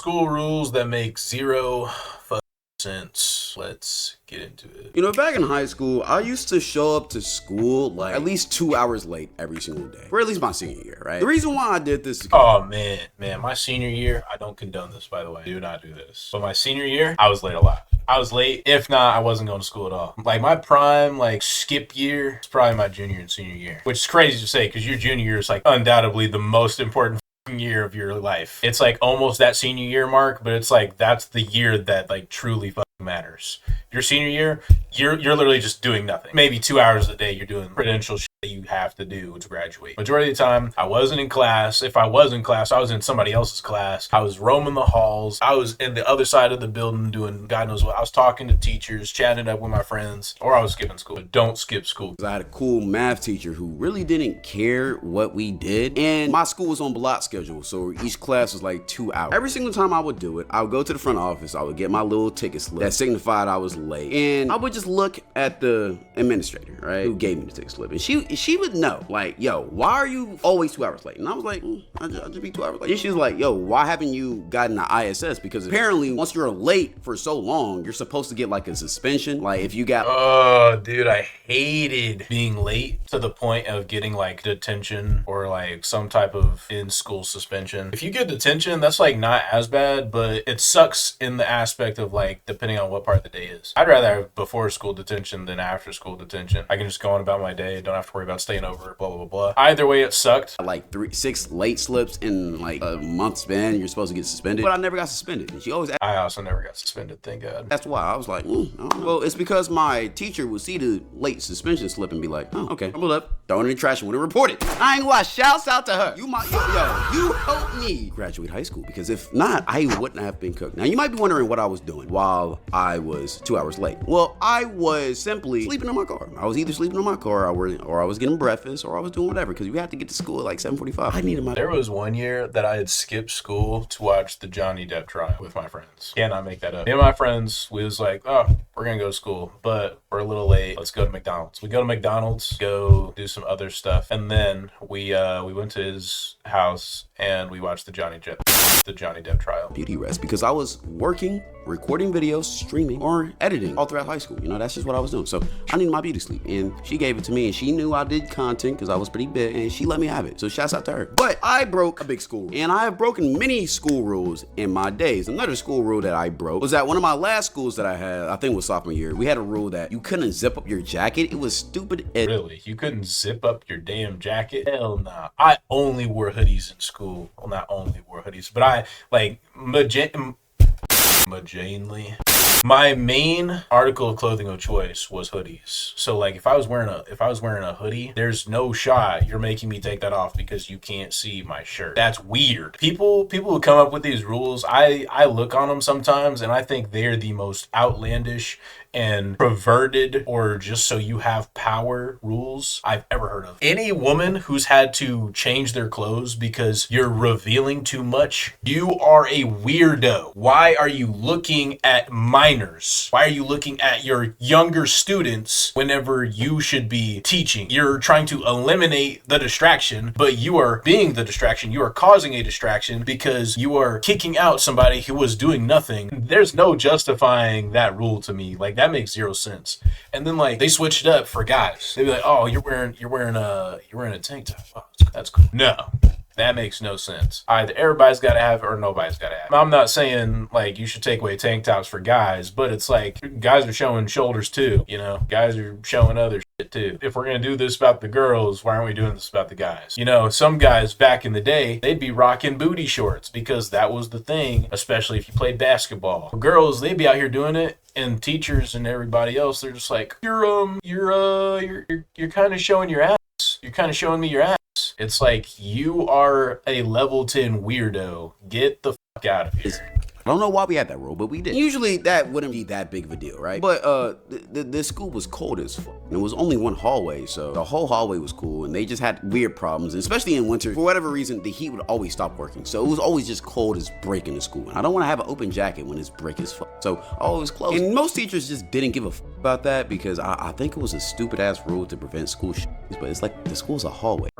school rules that make zero sense. Let's get into it. You know, back in high school, I used to show up to school like at least 2 hours late every single day. For at least my senior year, right? The reason why I did this is Oh man, my senior year, I don't condone this, by the way. Do not do this. But my senior year, I was late a lot. I was late. If not, I wasn't going to school at all. Like my prime, like skip year, is probably my junior and senior year, which is crazy to say because your junior year is like undoubtedly the most important year of your life. It's like almost that senior year mark, but it's like that's the year that like truly matters. Your senior year, you're literally just doing nothing. Maybe 2 hours a day you're doing credential shit that you have to do to graduate. Majority of the time, I wasn't in class. If I was in class, I was in somebody else's class. I was roaming the halls. I was in the other side of the building doing God knows what. I was talking to teachers, chatting up with my friends, or I was skipping school. But don't skip school. I had a cool math teacher who really didn't care what we did. And my school was on block schedule, so each class was like 2 hours. Every single time I would do it, I would go to the front office. I would get my little ticket slip that signified I was late. And I would just look at the administrator, right, who gave me the ticket slip. And she would know, like, yo, why are you always 2 hours late? And I was like, I'll just be 2 hours late. And she was like, yo, why haven't you gotten the ISS? Because apparently once you're late for so long, you're supposed to get like a suspension. Like if you got... Oh, dude, I hated being late to the point of getting like detention or like some type of in-school suspension. If you get detention, that's like not as bad, but it sucks in the aspect of like, depending on what part of the day is. I'd rather have before school detention than after school detention. I can just go on about my day, don't have to worry about staying over, blah, blah, blah. Either way, it sucked. Like 6 late slips in like a month span, you're supposed to get suspended. But I never got suspended. And she always asked. I also never got suspended, thank God. That's why I was like, I don't know. Well, it's because my teacher would see the late suspension slip and be like, oh, okay, hold up, throw it in the trash and wouldn't report it. I ain't gonna lie, shouts out to her. You might, you helped me graduate high school, because if not, I wouldn't have been cooked. Now, you might be wondering what I was doing while I was 2 hours late. Well, I was simply sleeping in my car. I was either sleeping in my car or I was getting breakfast or I was doing whatever, because we had to get to school at like 7:45. I needed my... There was one year that I had skipped school to watch the Johnny Depp trial with my friends. Cannot make that up. Me and my friends, we was like, oh, we're gonna go to school, but we're a little late. Let's go to McDonald's. We go to McDonald's, go do some other stuff, and then we went to his house and we watched the Johnny Depp trial. Beauty rest, because I was working, recording videos, streaming, or editing all throughout high school. You know, that's just what I was doing. So I needed my beauty sleep, and she gave it to me, and she knew I did content because I was pretty big, and she let me have it. So shouts out to her. But I broke a big school rule, and I have broken many school rules in my days. Another school rule that I broke was at one of my last schools that I had, I think it was sophomore year. We had a rule that you couldn't zip up your jacket. It was stupid. Really? You couldn't zip up your damn jacket? Hell nah. I only wore hoodies in school. Well, not only wore hoodies, but I like my main article of clothing of choice was hoodies. So like if I was wearing a hoodie, there's no shot you're making me take that off because you can't see my shirt. That's weird. People who come up with these rules, I look on them sometimes and I think they're the most outlandish and perverted or just so you have power rules I've ever heard of. Any woman who's had to change their clothes because you're revealing too much, you are a weirdo. Why are you looking at minors? Why are you looking at your younger students whenever you should be teaching? You're trying to eliminate the distraction, but you are being the distraction. You are causing a distraction because you are kicking out somebody who was doing nothing. There's no justifying that rule to me. Like that makes zero sense. And then like they switched it up for guys. They'd be like, oh, you're wearing a tank top. Oh, that's cool. No. That makes no sense. Either everybody's got to have it or nobody's got to have it. I'm not saying like you should take away tank tops for guys, but it's like guys are showing shoulders too, you know? Guys are showing other shit too. If we're going to do this about the girls, why aren't we doing this about the guys? You know, some guys back in the day, they'd be rocking booty shorts because that was the thing, especially if you played basketball. Girls, they'd be out here doing it. And teachers and everybody else, they're just like, you're kind of showing your ass. You're kind of showing me your ass. It's like, you are a level 10 weirdo. Get the fuck out of here. I don't know why we had that rule, but we did. Usually that wouldn't be that big of a deal, right? But the school was cold as fuck. And it was only one hallway, so the whole hallway was cool, and they just had weird problems, and especially in winter. For whatever reason, the heat would always stop working. So it was always just cold as brick in the school. And I don't want to have an open jacket when it's brick as fuck. So I always closed. And most teachers just didn't give a fuck about that because I think it was a stupid ass rule to prevent school shit. But it's like the school's a hallway.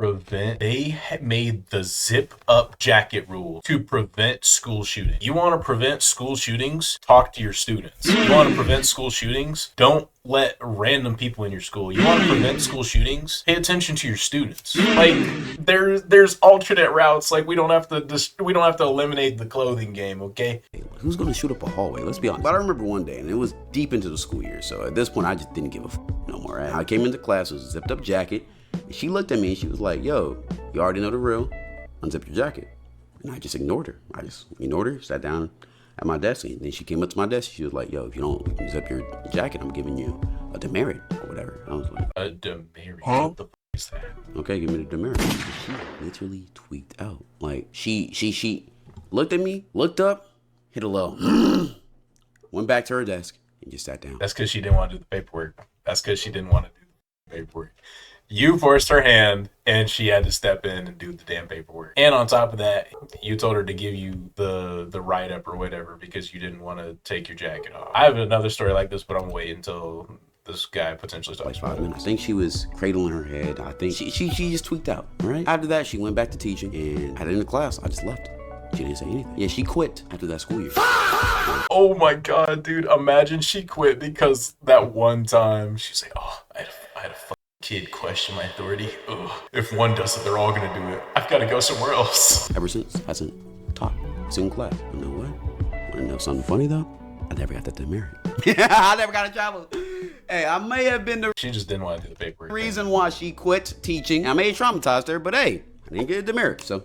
made the zip up jacket rule to prevent school shooting. You want to prevent school shootings? Talk to your students. You want to prevent school shootings? Don't let random people in your school. You want to prevent school shootings? Pay attention to your students. Like there's alternate routes. Like we don't have to eliminate the clothing game, okay? Who's gonna shoot up a hallway? Let's be honest. But I remember one day, and it was deep into the school year, so at this point I just didn't give a no more. Right? I came into class with a zipped up jacket, and she looked at me and she was like, "Yo, you already know the drill. Unzip your jacket." And I just ignored her. I just ignored her, sat down at my desk, and then she came up to my desk. She was like, "Yo, if you don't zip your jacket, I'm giving you a demerit or whatever." I was like, "A demerit? Huh? What the f is that?" Okay, give me the demerit. She literally tweaked out. Like she looked at me, looked up, hit a low, went back to her desk and just sat down. That's because she didn't want to do the paperwork. That's because she didn't want to do the paperwork. You forced her hand, and she had to step in and do the damn paperwork. And on top of that, you told her to give you the write-up or whatever because you didn't want to take your jacket off. I have another story like this, but I'm waiting until this guy potentially talks about it. I think she was cradling her head. I think she just tweaked out, all right? After that, she went back to teaching, and at the end of class, I just left. She didn't say anything. Yeah, she quit after that school year. Oh my God, dude. Imagine she quit because that one time she's like, "Oh, I had a fucking kid question my authority. Ugh. If one does it, they're all gonna do it. I've got to go somewhere else." Ever since, hasn't taught a single class. You know what? Wanna know something funny though? I never got that demerit. I never got to travel. Hey, I may have been the She just didn't want to do the paperwork. Reason why she quit teaching. I may have traumatized her, but hey, I didn't get a demerit, so.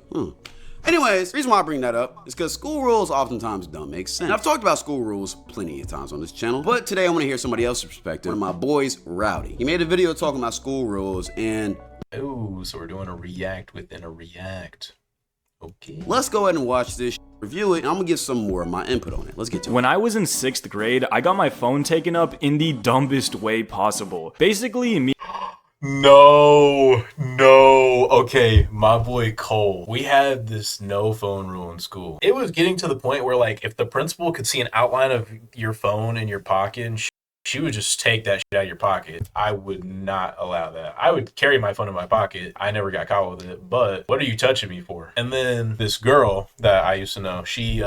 Anyways, the reason why I bring that up is because school rules oftentimes don't make sense. And I've talked about school rules plenty of times on this channel, but today I want to hear somebody else's perspective. One of my boys, Rowdy. He made a video talking about school rules and... Oh, so we're doing a react within a react. Okay. Let's go ahead and watch this, review it, and I'm gonna give some more of my input on it. Let's get to it. When I was in 6th grade, I got my phone taken up in the dumbest way possible. Basically, me... No. Okay, my boy Cole. We had this no phone rule in school. It was getting to the point where, like, if the principal could see an outline of your phone in your pocket and she would just take that shit out of your pocket. I would not allow that. I would carry my phone in my pocket. I never got caught with it, but what are you touching me for? And then this girl that I used to know, she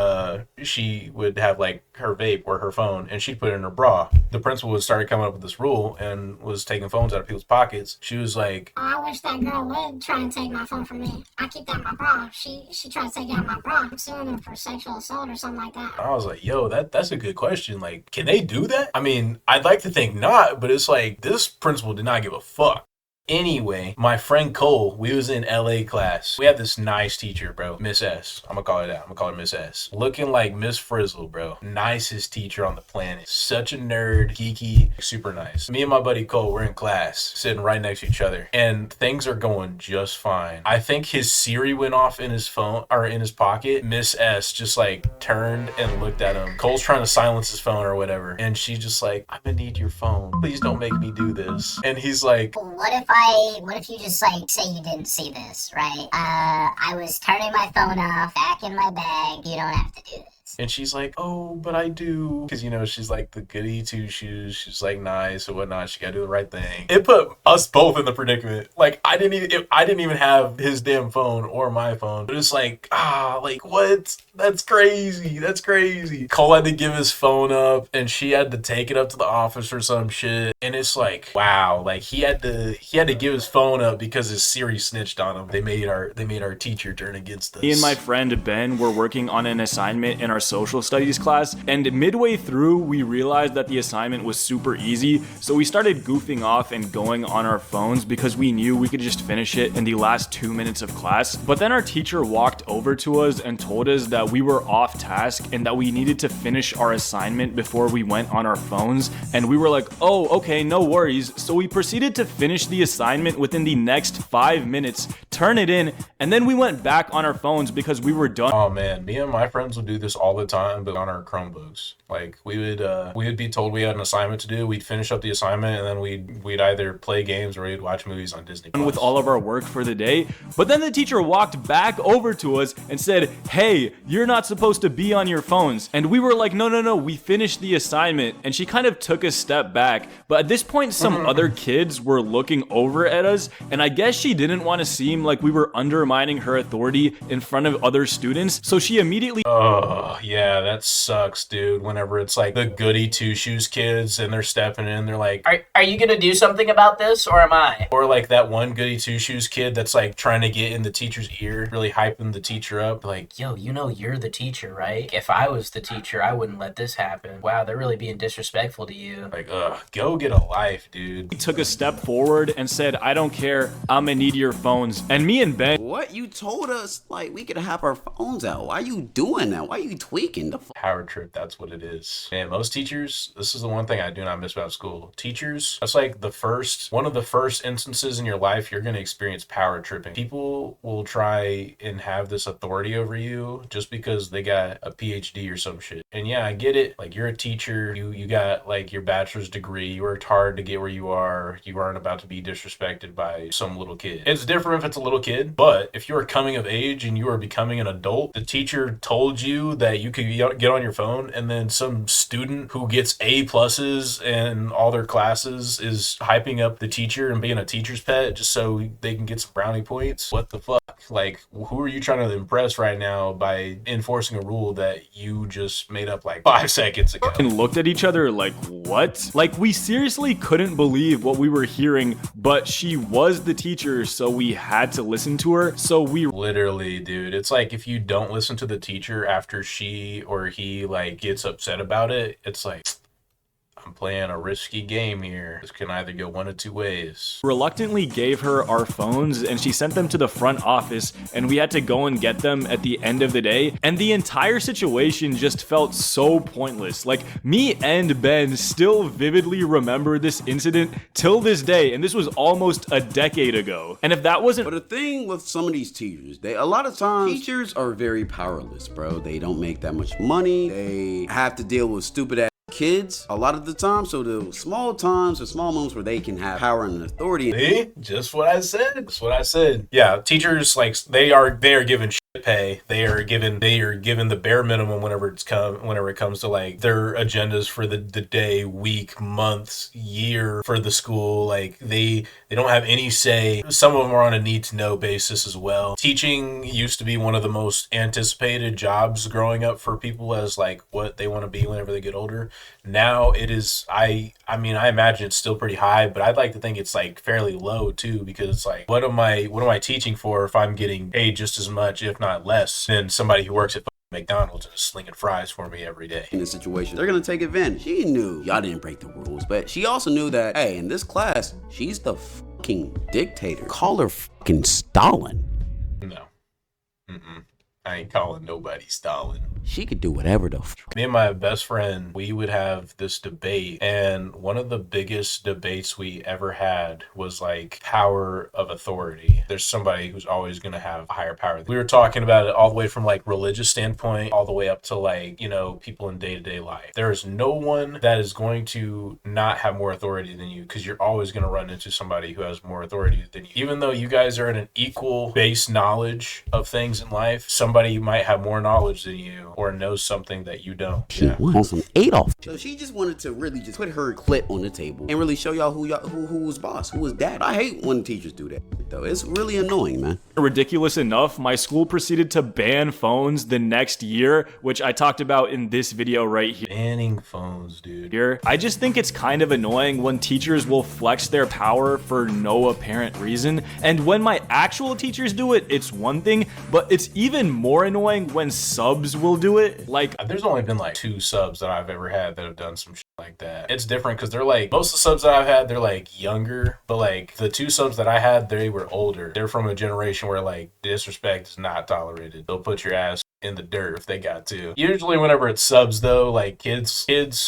would have like her vape or her phone and she'd put it in her bra. The principal would start coming up with this rule and was taking phones out of people's pockets. She was like, "I wish that girl would try and take my phone from me. I keep that in my bra. She tried to take it out of my bra. I'm suing her for sexual assault or something like that." I was like, yo, that's a good question. Like, can they do that? I mean, I'd like to think not, but it's like this principal did not give a fuck. Anyway, my friend Cole, we was in LA class. We had this nice teacher, bro. Miss S. I'm gonna call her that. I'm gonna call her Miss S. Looking like Miss Frizzle, bro. Nicest teacher on the planet. Such a nerd, geeky, super nice. Me and my buddy Cole, we're in class, sitting right next to each other, and things are going just fine. I think his Siri went off in his phone, or in his pocket. Miss S just like turned and looked at him. Cole's trying to silence his phone or whatever, and she's just like, "I'm gonna need your phone. Please don't make me do this." And he's like, What if you just like say you didn't see this, right? I was turning my phone off, back in my bag. You don't have to do this. And she's like, "Oh, but I do." Because, you know, she's like the goody two shoes. She's like nice or whatnot. She got to do the right thing. It put us both in the predicament. Like, I didn't even have his damn phone or my phone. But it's like, like, what? That's crazy. That's crazy. Cole had to give his phone up and she had to take it up to the office or some shit. And it's like, wow. Like, he had to give his phone up because his Siri snitched on him. They made our teacher turn against us. Me and my friend Ben were working on an assignment in our social studies class, and midway through we realized that the assignment was super easy, so we started goofing off and going on our phones because we knew we could just finish it in the last 2 minutes of class. But then our teacher walked over to us and told us that we were off task and that we needed to finish our assignment before we went on our phones, and we were like, "Oh, okay, no worries." So we proceeded to finish the assignment within the next 5 minutes, turn it in, and then we went back on our phones because we were done. Oh man, me and my friends would do this all the time, but on our Chromebooks. Like, we would be told we had an assignment to do. We'd finish up the assignment and then we'd either play games or we'd watch movies on Disney Plus. With all of our work for the day. But then the teacher walked back over to us and said, "Hey, you're not supposed to be on your phones." And we were like, no, we finished the assignment. And she kind of took a step back. But at this point, some other kids were looking over at us, and I guess she didn't want to seem seem like we were undermining her authority in front of other students, so she immediately Oh, yeah, that sucks, dude. Whenever it's like the goody two-shoes kids and they're stepping in, they're like, Are you gonna do something about this, or am I? or like that one goody two-shoes kid that's like trying to get in the teacher's ear, really hyping the teacher up. Like, Yo, you know you're the teacher, right? If I was the teacher, I wouldn't let this happen. Wow, they're really being disrespectful to you. go get a life, dude. took a step forward and said, I don't care, I'm gonna need your phones. And me and Ben What? You told us, like, we could have our phones out. Why are you doing that? Why are you tweaking the Power trip, that's what it is. Man, most teachers, this is the one thing I do not miss about school. Teachers, that's like one of the first instances in your life you're going to experience power tripping. People will try and have this authority over you just because they got a PhD or some shit. And yeah, I get it. Like, you're a teacher, you got like your bachelor's degree, you worked hard to get where you are, you aren't about to be disrespected by some little kid. It's different if it's a little kid, but if you are coming of age and you are becoming an adult, the teacher told you that you could get on your phone, and then some student who gets A pluses in all their classes is hyping up the teacher and being a teacher's pet just so they can get some brownie points. What the fuck? Like, who are you trying to impress right now by enforcing a rule that you just made up like 5 seconds ago? and looked at each other like, what? Like, we seriously couldn't believe what we were hearing, but she was the teacher, so we had to listen to her. So we Literally, dude, it's like if you don't listen to the teacher after she or he like gets upset about it, it's like, I'm playing a risky game here. This can either go one of two ways. reluctantly gave her our phones, and she sent them to the front office, and we had to go and get them at the end of the day. And the entire situation just felt so pointless. Like, me and Ben still vividly remember this incident till this day, and this was almost a decade ago. And if that wasn't But the thing with some of these teachers, a lot of times teachers are very powerless, bro. They don't make that much money. They have to deal with stupid ass kids a lot of the time. So the small times or small moments where they can have power and authority. See? Just what I said. That's what I said. Yeah, teachers, like, they are given shit pay. They are given the bare minimum whenever it comes to like their agendas for the day, week, month, year for the school. Like, they don't have any say. Some of them are on a need to know basis as well. Teaching used to be one of the most anticipated jobs growing up for people as like what they want to be whenever they get older. Now it is, I mean, I imagine it's still pretty high, but I'd like to think it's like fairly low too, because it's like, what am I teaching for if I'm getting paid just as much, if not less, than somebody who works at McDonald's and is slinging fries for me every day? In this situation, they're gonna take advantage. She knew y'all didn't break the rules, but she also knew that, hey, in this class, she's the fucking dictator. Call her fucking Stalin. No. I ain't calling nobody Stalin. She could do whatever the fuck. Me and my best friend, we would have this debate, and one of the biggest debates we ever had was like power of authority. There's somebody who's always going to have a higher power. We were talking about it all the way from like religious standpoint, all the way up to like, you know, people in day-to-day life. There is no one that is going to not have more authority than you, because you're always going to run into somebody who has more authority than you. Even though you guys are in an equal base knowledge of things in life, somebody might have more knowledge than you or knows something that you don't. She wants some Adolf. So she just wanted to really just put her clit on the table and really show y'all who was boss, who was dad. I hate when teachers do that, though. It's really annoying, man. ridiculous enough, my school proceeded to ban phones the next year, which I talked about in this video right here. Banning phones, dude. I just think it's kind of annoying when teachers will flex their power for no apparent reason, and when my actual teachers do it, it's one thing, but it's even more annoying when subs will do it. Like, There's only been like 2 subs that I've ever had that have done some shit like that. It's different because they're like, most of the subs that I've had, they're like younger, but like the 2 subs that I had, they were older. They're from a generation where like disrespect is not tolerated. They'll put your ass in the dirt if they got to. Usually whenever it's subs though, like kids,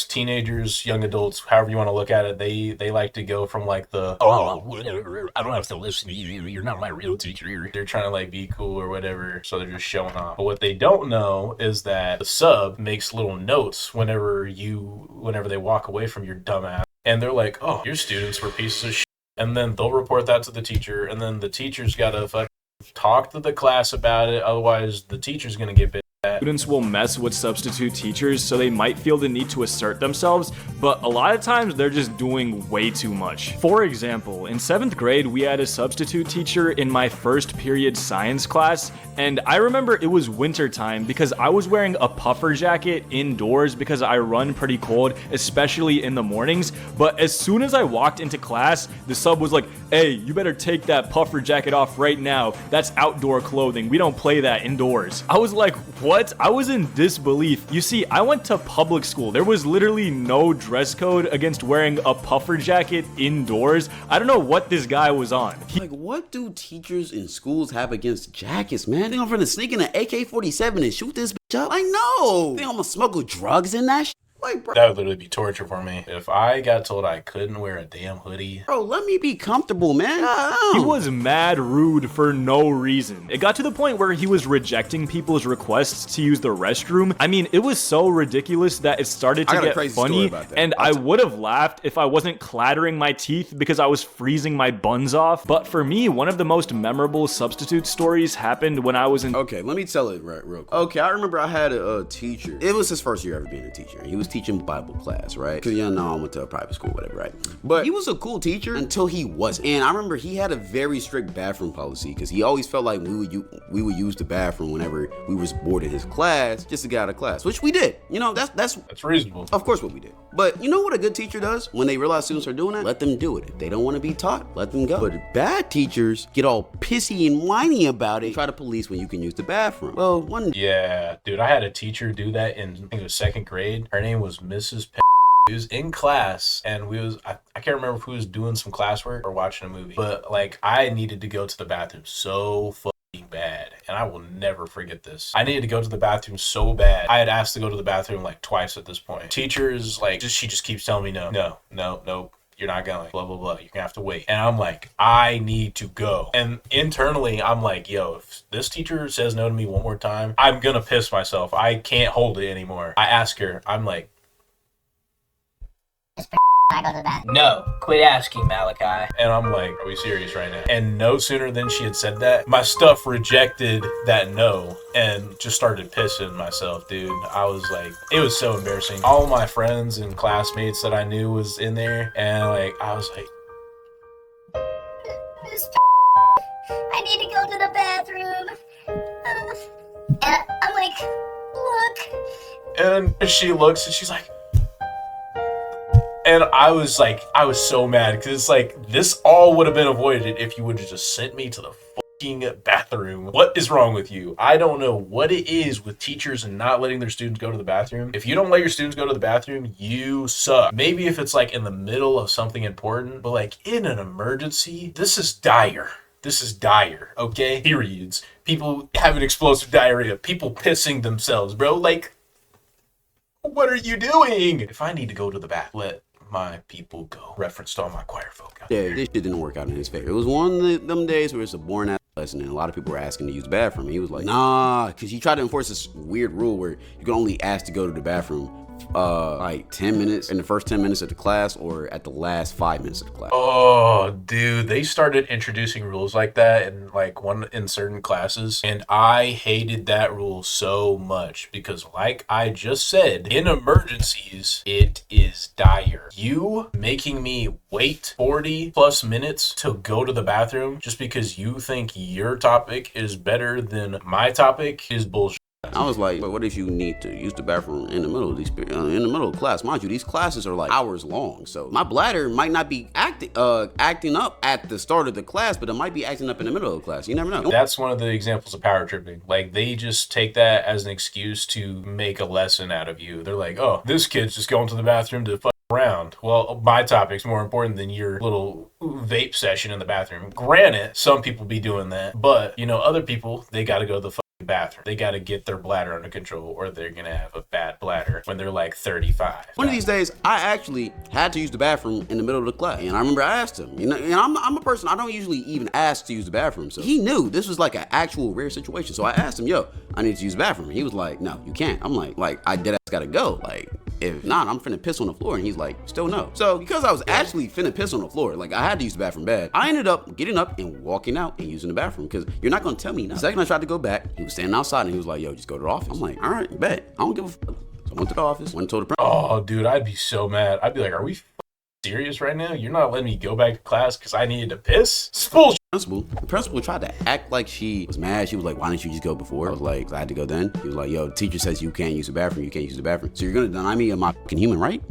teenagers, young adults, however you want to look at it, they like to go from like the, oh, whatever, I don't have to listen to you, you're not my real teacher. They're trying to like be cool or whatever, so they're just showing off. But what they don't know is that the sub makes little notes whenever they walk away from your dumb ass, and they're like, oh, your students were pieces of shit, and then they'll report that to the teacher, and then the teacher's gotta fucking talk to the class about it, otherwise the teacher's gonna get bit that. Students will mess with substitute teachers, so they might feel the need to assert themselves, but a lot of times they're just doing way too much. For example, in 7th grade, we had a substitute teacher in my first period science class, and I remember it was winter time because I was wearing a puffer jacket indoors because I run pretty cold, especially in the mornings. But as soon as I walked into class, the sub was like, "Hey, you better take that puffer jacket off right now. That's outdoor clothing. We don't play that indoors." I was like, what? I was in disbelief. You see, I went to public school. There was literally no dress code against wearing a puffer jacket indoors. I don't know what this guy was on. Like, what do teachers in schools have against jackets, man? They gonna sneak in an AK-47 and shoot this bitch up? I know. They gonna smuggle drugs in that shit? Like, bro. That would literally be torture for me. If I got told I couldn't wear a damn hoodie. Bro, let me be comfortable, man. He was mad rude for no reason. It got to the point where he was rejecting people's requests to use the restroom. I mean, it was so ridiculous that it started to get funny, and I would have laughed if I wasn't clattering my teeth because I was freezing my buns off. But for me, one of the most memorable substitute stories happened when I was in... Okay, let me tell it real quick. Okay, I remember I had a teacher. It was his first year ever being a teacher. He was teaching Bible class, right? Because y'all know I went to a private school, whatever, right? But he was a cool teacher until he wasn't. And I remember he had a very strict bathroom policy because he always felt like we would use the bathroom whenever we was bored in his class just to get out of class, which we did. You know, that's reasonable. Of course what we did. But you know what a good teacher does when they realize students are doing that? Let them do it. If they don't want to be taught, let them go. But bad teachers get all pissy and whiny about it, try to police when you can use the bathroom. Well, Yeah, dude, I had a teacher do that in, I think it was 2nd grade. Her name was Mrs. We was in class and I can't remember if we was doing some classwork or watching a movie, but like I needed to go to the bathroom so fucking bad, and I will never forget this. I needed to go to the bathroom so bad. I had asked to go to the bathroom like twice at this point. Teacher is like, she just keeps telling me no, you're not going, blah, blah, blah. You're gonna have to wait. And I'm like, I need to go. And internally, I'm like, yo, if this teacher says no to me one more time, I'm gonna piss myself. I can't hold it anymore. I ask her, I'm like, I go to the bathroom. No, quit asking, Malachi. and I'm like, are we serious right now? And no sooner than she had said that, my stuff rejected that no and just started pissing myself, dude. I was like, it was so embarrassing. All my friends and classmates that I knew was in there, and like, I was like, I need to go to the bathroom. And I'm like, look. and she looks and she's like, and I was so mad because it's like, this all would have been avoided if you would have just sent me to the fucking bathroom. What is wrong with you? I don't know what it is with teachers and not letting their students go to the bathroom. If you don't let your students go to the bathroom, you suck. Maybe if it's like in the middle of something important, but like in an emergency, this is dire. This is dire, okay? Periods. People having explosive diarrhea. People pissing themselves, bro. Like, what are you doing? If I need to go to the bath, let my people go. Reference to all my choir folk out there. this shit didn't work out in his favor. It was one of them days where it's a boring ass lesson and a lot of people were asking to use the bathroom. And he was like, nah, because he tried to enforce this weird rule where you can only ask to go to the bathroom like 10 minutes in the first 10 minutes of the class or at the last 5 minutes of the class. Oh, dude, they started introducing rules like that in certain classes, and I hated that rule so much because, like I just said, in emergencies, it is dire. You making me wait 40 plus minutes to go to the bathroom just because you think your topic is better than my topic is bullshit. I was like, but what if you need to use the bathroom in the middle of class? Mind you, these classes are like hours long, so my bladder might not be acting up at the start of the class, but it might be acting up in the middle of the class. You never know. That's one of the examples of power tripping. Like, they just take that as an excuse to make a lesson out of you. They're like, oh, this kid's just going to the bathroom to fuck around. Well, my topic's more important than your little vape session in the bathroom. Granted, some people be doing that, but other people, they gotta go to the bathroom. They got to get their bladder under control or they're going to have a bad bladder when they're like 35. One of these days, I actually had to use the bathroom in the middle of the class. And I remember I asked him, and I'm a person, I don't usually even ask to use the bathroom. So he knew this was like an actual rare situation. So I asked him, yo, I need to use the bathroom. And he was like, no, you can't. I'm like, I dead ass gotta go. Like, if not, I'm finna piss on the floor. And he's like, still no. So because I was actually finna piss on the floor, like I had to use the bathroom bad, I ended up getting up and walking out and using the bathroom because you're not gonna tell me no. The second I tried to go back, he was standing outside and he was like, yo, just go to the office. I'm like, all right, bet. I don't give a fuck. So I went to the office, went and told the principal. Oh, dude, I'd be so mad. I'd be like, are we serious right now? You're not letting me go back to class because I needed to piss? It's bullshit. The principal tried to act like she was mad. She was like, why didn't you just go before? I was like, I had to go then. He was like, yo, the teacher says you can't use the bathroom. You can't use the bathroom. So you're gonna deny me of my fucking human right?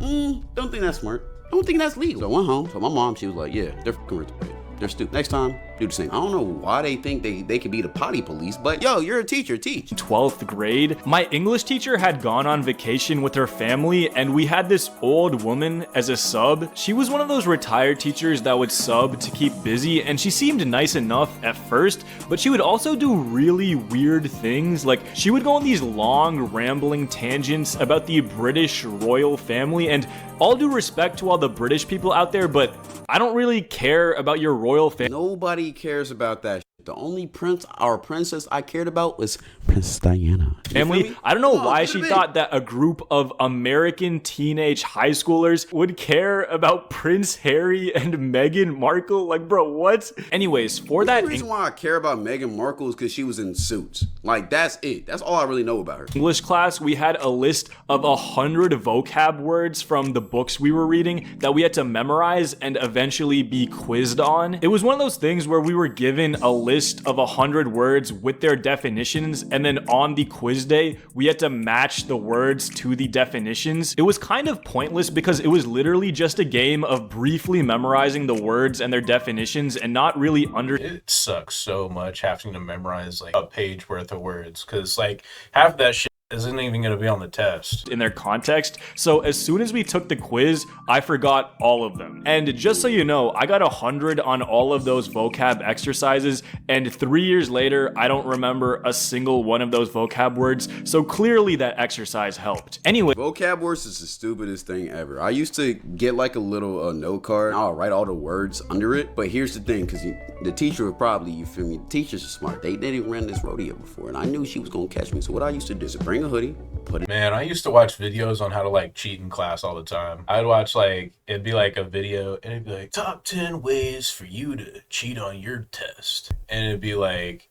Don't think that's smart. Don't think that's legal. So I went home, told my mom, she was like, yeah, they're fucking retarded. They're stupid. Next time, do the same. I don't know why they think they could be the potty police, but yo, you're a teacher, teach. 12th grade, my English teacher had gone on vacation with her family, and we had this old woman as a sub. She was one of those retired teachers that would sub to keep busy, and she seemed nice enough at first, but she would also do really weird things. Like, she would go on these long, rambling tangents about the British royal family, and all due respect to all the British people out there, but I don't really care about your royal family. Nobody cares about that. The only prince or princess I cared about was Princess Diana. Family, I don't know why she thought that a group of American teenage high schoolers would care about Prince Harry and Meghan Markle. Like, bro, what? Anyways, for that, the reason why I care about Meghan Markle is because she was in Suits. Like, that's it. That's all I really know about her. English class, we had a list of 100 vocab words from the books we were reading that we had to memorize and eventually be quizzed on. It was one of those things where we were given a list of 100 words with their definitions, and then on the quiz day, we had to match the words to the definitions. It was kind of pointless because it was literally just a game of briefly memorizing the words and their definitions and not really It sucks so much having to memorize like a page worth of words because like half that shit isn't even going to be on the test. in their context. So as soon as we took the quiz, I forgot all of them. And just so you know, I got 100 on all of those vocab exercises, and 3 years later, I don't remember a single one of those vocab words. So clearly that exercise helped. Anyway, Vocab words is the stupidest thing ever. I used to get like a little note card and I'll write all the words under it. But here's the thing, because the teacher would probably, you feel me, the teachers are smart. They didn't run this rodeo before, and I knew she was going to catch me. So what I used to do is bring a hoodie, put it. Man, I used to watch videos on how to like cheat in class all the time. I'd watch like, it'd be like a video and it'd be like top 10 ways for you to cheat on your test. And it'd be like,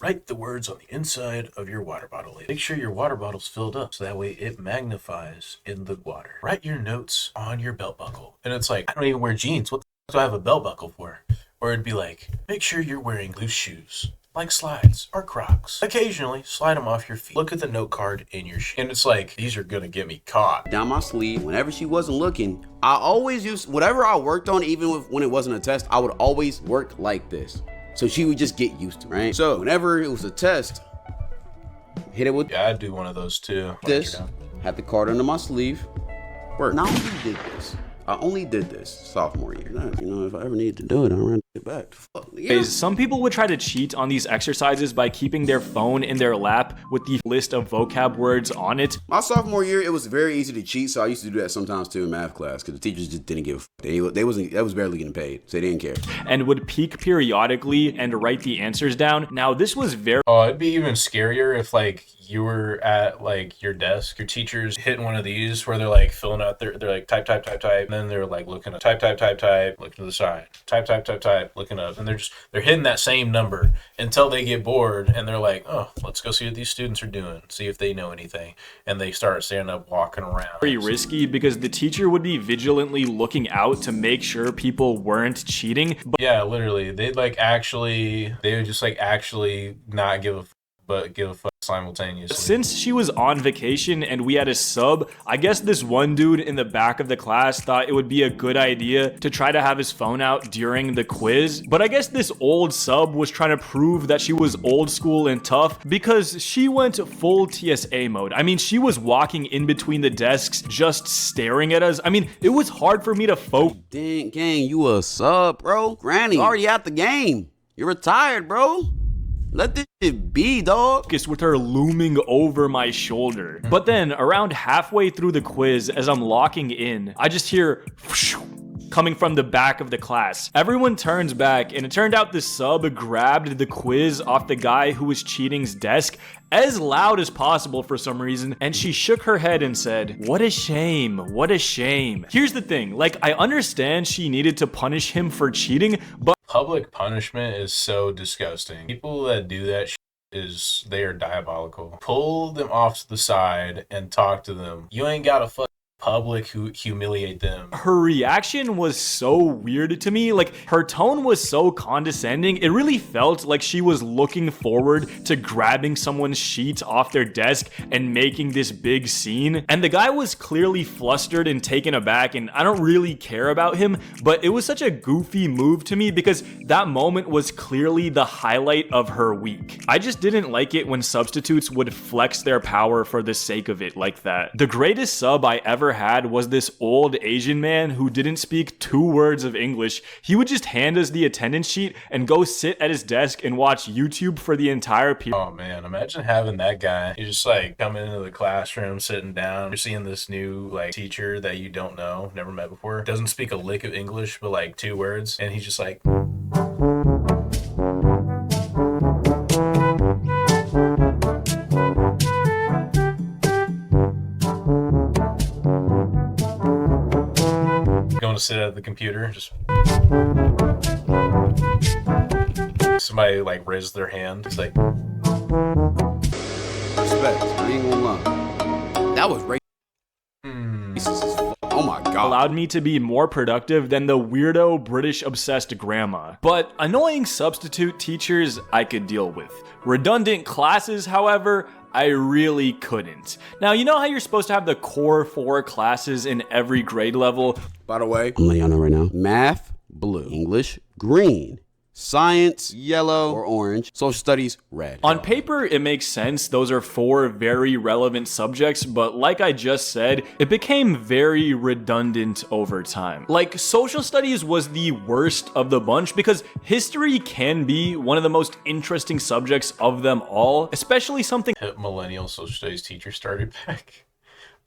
write the words on the inside of your water bottle. Make sure your water bottle's filled up so that way it magnifies in the water. Write your notes on your belt buckle. And it's like, I don't even wear jeans. What the f do I have a belt buckle for? Or it'd be like, make sure you're wearing loose shoes, like slides or Crocs. Occasionally, slide them off your feet. Look at the note card in your shoe. And it's like, these are gonna get me caught. Down my sleeve, whenever she wasn't looking, I always used, whatever I worked on, even when it wasn't a test, I would always work like this. So she would just get used to it, right? So whenever it was a test, hit it with Yeah, I'd do one of those too. this, had the card under my sleeve, work. Now I only did this sophomore year. If I ever needed to do it, I ran it back. Fuck, yeah. some people would try to cheat on these exercises by keeping their phone in their lap with the list of vocab words on it. My sophomore year, it was very easy to cheat, so I used to do that sometimes too in math class because the teachers just didn't give a fuck. They was barely getting paid, so they didn't care. And would peek periodically and write the answers down. Now, this was very Oh, it'd be even scarier if like you were at like your desk, your teacher's hitting one of these where they're like filling out they're like type, and then they're like looking at type, looking to the side, type, looking up, and they're hitting that same number until they get bored and they're like, oh, let's go see what these students are doing, see if they know anything, and they start standing up, walking around. very risky because the teacher would be vigilantly looking out to make sure people weren't cheating. But Yeah, literally, they would just like actually not give a fuck, but give a fuck simultaneously. since she was on vacation and we had a sub, I guess this one dude in the back of the class thought it would be a good idea to try to have his phone out during the quiz. But I guess this old sub was trying to prove that she was old school and tough because she went full TSA mode. I mean, she was walking in between the desks just staring at us. I mean, it was hard for me to focus. Dang, gang, you a sub, bro? Granny, already out the game. You're retired, bro. Let this shit be, dog. With her looming over my shoulder. But then around halfway through the quiz, as I'm locking in, I just hear coming from the back of the class. Everyone turns back, and it turned out the sub grabbed the quiz off the guy who was cheating's desk as loud as possible for some reason, and she shook her head and said, "What a shame, what a shame." Here's the thing, like, I understand she needed to punish him for cheating, but Public punishment is so disgusting. People that do that they are diabolical. Pull them off to the side and talk to them. You ain't gotta public humiliate them. her reaction was so weird to me. Like, her tone was so condescending. It really felt like she was looking forward to grabbing someone's sheet off their desk and making this big scene. And the guy was clearly flustered and taken aback, and I don't really care about him, but it was such a goofy move to me because that moment was clearly the highlight of her week. I just didn't like it when substitutes would flex their power for the sake of it like that. The greatest sub I ever had was this old Asian man who didn't speak 2 words of English. He would just hand us the attendance sheet and go sit at his desk and watch YouTube for the entire period. Oh man, imagine having that guy. You're just like coming into the classroom, sitting down, you're seeing this new like teacher that you don't know, never met before, doesn't speak a lick of English but like 2 words, and he's just like, going to sit at the computer, just somebody like raised their hand. It's like, Respect. I ain't gonna lie. That was racist as fuck. Oh my god. Allowed me to be more productive than the weirdo British obsessed grandma. But annoying substitute teachers I could deal with. Redundant classes, however, I really couldn't. Now, you know how you're supposed to have the core 4 classes in every grade level? By the way, I'm letting y'all know right now. Math, blue. English, green. Science, yellow or orange. Social studies, red. On paper, it makes sense. Those are 4 very relevant subjects, but like I just said, it became very redundant over time. Like, social studies was the worst of the bunch because history can be one of the most interesting subjects of them all, especially something hip millennial social studies teacher started back.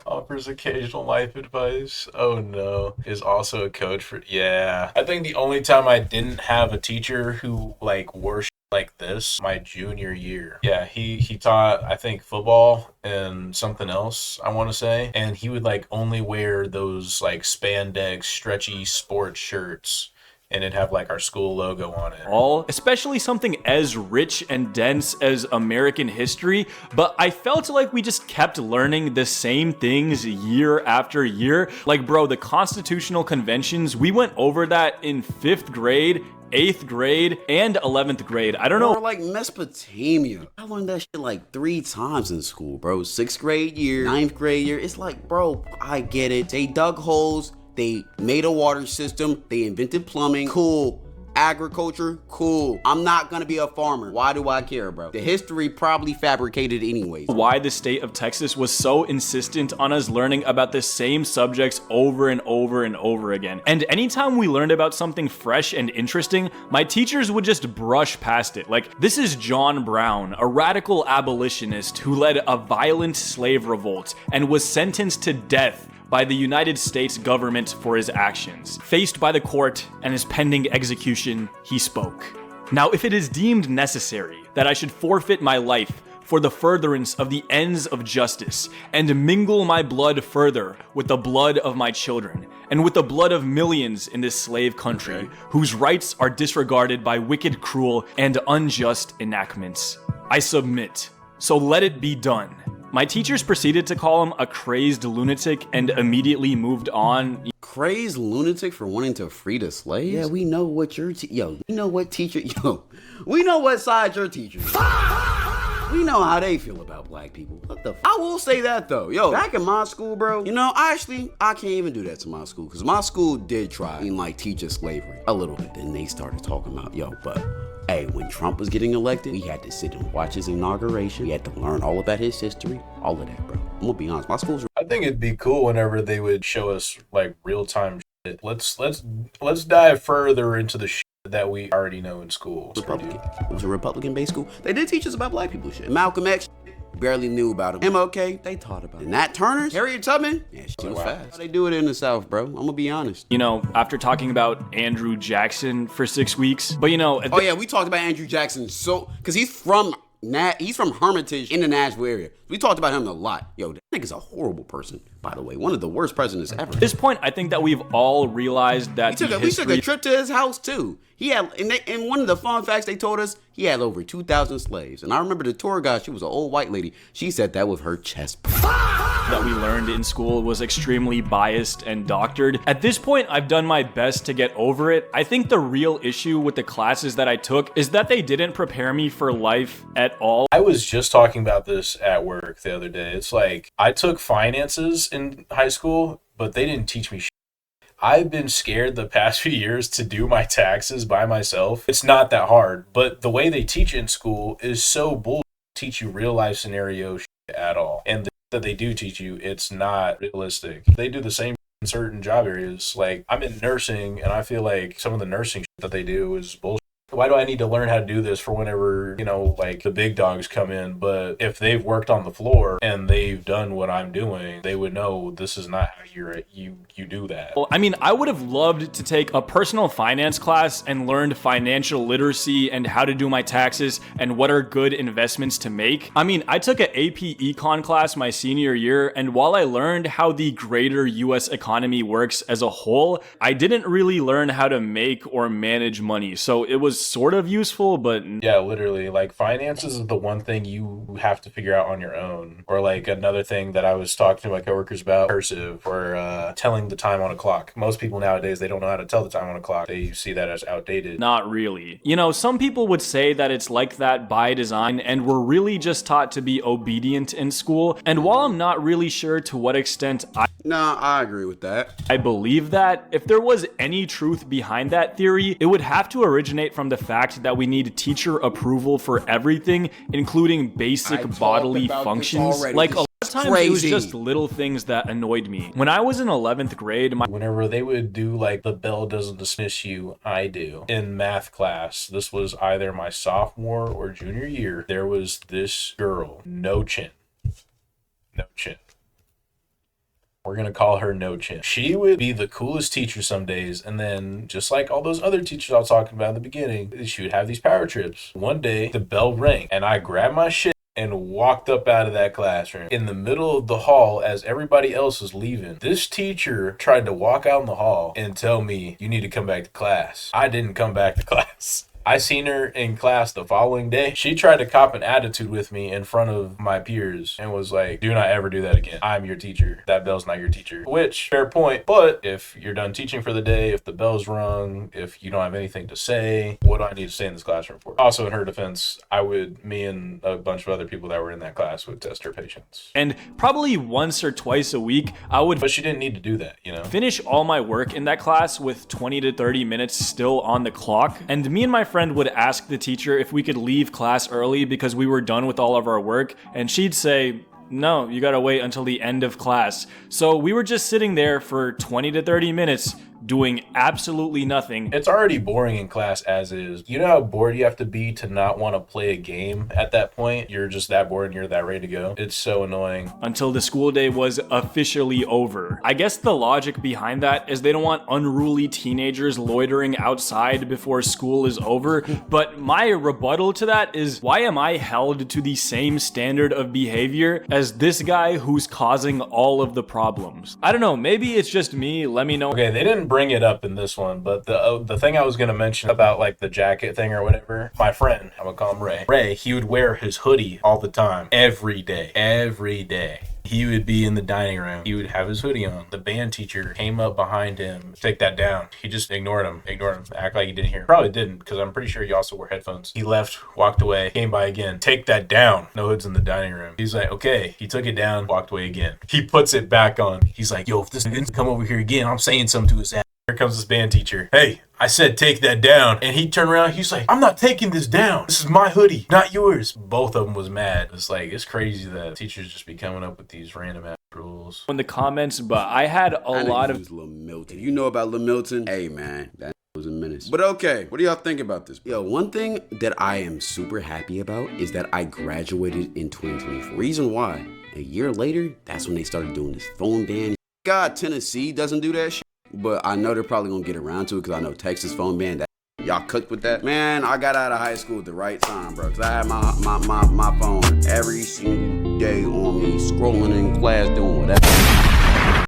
Offers occasional life advice. Oh no. Is also a coach for, yeah. I think the only time I didn't have a teacher who like wore like this, my junior year. Yeah, he taught, I think, football and something else, I want to say. And he would like only wear those like spandex, stretchy sports shirts. And it'd have like our school logo on it. All, especially something as rich and dense as American history, but I felt like we just kept learning the same things year after year. Like, bro, the constitutional conventions, we went over that in 5th grade, 8th grade, and 11th grade. I don't know. Or like Mesopotamia. I learned that shit like 3 times in school, bro. 6th grade year, 9th grade year. It's like, bro, I get it. They dug holes. They made a water system. They invented plumbing. Cool. Agriculture. Cool. I'm not gonna be a farmer. Why do I care, bro? The history probably fabricated anyways. Why the state of Texas was so insistent on us learning about the same subjects over and over and over again. And anytime we learned about something fresh and interesting, my teachers would just brush past it. Like, this is John Brown, a radical abolitionist who led a violent slave revolt and was sentenced to death by the United States government for his actions. Faced by the court and his pending execution, he spoke. Now, if it is deemed necessary that I should forfeit my life for the furtherance of the ends of justice, and mingle my blood further with the blood of my children, and with the blood of millions in this slave country, whose rights are disregarded by wicked, cruel, and unjust enactments, I submit. So let it be done. My teachers proceeded to call him a crazed lunatic and immediately moved on. Crazed lunatic for wanting to free the slaves? Yeah, we know what your we know what teacher, we know what side your teacher is. We know how they feel about black people. What the I will say that though. Back in my school, bro, I can't even do that to my school because my school did try and like teach us slavery a little bit. Then they started talking about, but hey, when Trump was getting elected, we had to sit and watch his inauguration. We had to learn all about his history, all of that, bro. I'm gonna be honest, my schools. I think it'd be cool whenever they would show us like real time shit. Let's dive further into the shit that we already know in school. Republican. It was a Republican-based school. They did teach us about black people shit. Malcolm X. barely knew about him. MLK, they taught about him. Nat Turner, Harriet Tubman, yeah, she was fast. How they do it in the South, bro. I'm gonna be honest. You know, after talking about Andrew Jackson for 6 weeks, but you know, Oh yeah, we talked about Andrew Jackson because he's from Hermitage in the Nashville area. We talked about him a lot. Yo, that nigga's a horrible person, by the way. One of the worst presidents ever. At this point, I think that we've all realized that we took a trip to his house too. He had, and one of the fun facts they told us, he had over 2,000 slaves. And I remember the tour guide, she was an old white lady. She said that with her chest. That we learned in school was extremely biased and doctored. At this point, I've done my best to get over it. I think the real issue with the classes that I took is that they didn't prepare me for life at all. I was just talking about this at work the other day. It's like, I took finances in high school, but they didn't teach me shit. I've been scared the past few years to do my taxes by myself. It's not that hard, but the way they teach in school is so bull. Teach you real life scenario shit at all. And that they do teach you, it's not realistic. They do the same in certain job areas. Like, I'm in nursing, and I feel like some of the nursing shit that they do is bullshit. Why do I need to learn how to do this for whenever, you know, like the big dogs come in? But if they've worked on the floor and they've done what I'm doing, they would know this is not how you do that. Well, I mean, I would have loved to take a personal finance class and learned financial literacy and how to do my taxes and what are good investments to make. I mean, I took an AP Econ class my senior year, and while I learned how the greater US economy works as a whole, I didn't really learn how to make or manage money. So it was sort of useful, but yeah, literally, like, finances is the one thing you have to figure out on your own. Or like another thing that I was talking to my coworkers about, cursive, or telling the time on a clock. Most people nowadays, they don't know how to tell the time on a clock. They see that as outdated. Not really. You know, some people would say that it's like that by design, and we're really just taught to be obedient in school. And while I'm not really sure to what extent I agree with that. I believe that, if there was any truth behind that theory, it would have to originate from the fact that we need teacher approval for everything, including basic bodily functions. Like, a lot of times it was just little things that annoyed me. When I was in 11th grade, whenever they would do like the bell doesn't dismiss you, I do. In math class, this was either my sophomore or junior year, there was this girl, no chin. No chin. We're going to call her No Chin. She would be the coolest teacher some days, and then, just like all those other teachers I was talking about in the beginning, she would have these power trips. One day, the bell rang, and I grabbed my shit and walked up out of that classroom. In the middle of the hall, as everybody else was leaving, this teacher tried to walk out in the hall and tell me, "You need to come back to class." I didn't come back to class. I seen her in class the following day. She tried to cop an attitude with me in front of my peers and was like, "Do not ever do that again. I'm your teacher. That bell's not your teacher." Which, fair point. But if you're done teaching for the day, if the bell's rung, if you don't have anything to say, what do I need to stay in this classroom for? Also, in her defense, me and a bunch of other people that were in that class would test her patience. And probably once or twice a week, But she didn't need to do that, you know? Finish all my work in that class with 20 to 30 minutes still on the clock. And me and my friend would ask the teacher if we could leave class early because we were done with all of our work, and she'd say, "No, you gotta wait until the end of class." So we were just sitting there for 20 to 30 minutes doing absolutely nothing. It's already boring in class as is. You know how bored you have to be to not want to play a game at that point? You're just that bored and you're that ready to go. It's so annoying. Until the school day was officially over. I guess the logic behind that is they don't want unruly teenagers loitering outside before school is over. But my rebuttal to that is, why am I held to the same standard of behavior as this guy who's causing all of the problems? I don't know, maybe it's just me, let me know. Okay, they didn't bring it up in this one, but the thing I was going to mention about like the jacket thing or whatever, my friend, I'm going to call him Ray, he would wear his hoodie all the time, every day. He would be in the dining room. He would have his hoodie on. The band teacher came up behind him, "Take that down." He just ignored him, act like he didn't hear. Probably didn't, because I'm pretty sure he also wore headphones. He left, walked away, came by again. "Take that down." No hoods in the dining room. He's like, "Okay." He took it down, walked away again. He puts it back on. He's like, "Yo, if this nigga come over here again, I'm saying something to his ass." Here comes this band teacher. "Hey, I said take that down." And he turned around, he's like, "I'm not taking this down. This is my hoodie, not yours." Both of them was mad. It's like, it's crazy that teachers just be coming up with these random ass rules. In the comments, but I had a lot of Lil Milton. You know about Lil Milton? Hey man, that was a minute. this. But okay, what do y'all think about this? Yo, one thing that I am super happy about is that I graduated in 2024. Reason why? A year later, that's when they started doing this phone ban. God, Tennessee doesn't do that shit, but I know they're probably gonna get around to it because I know Texas phone ban, that y'all cooked with that. Man, I got out of high school at the right time, bro, because I had my phone every single day on me, scrolling in class, doing whatever.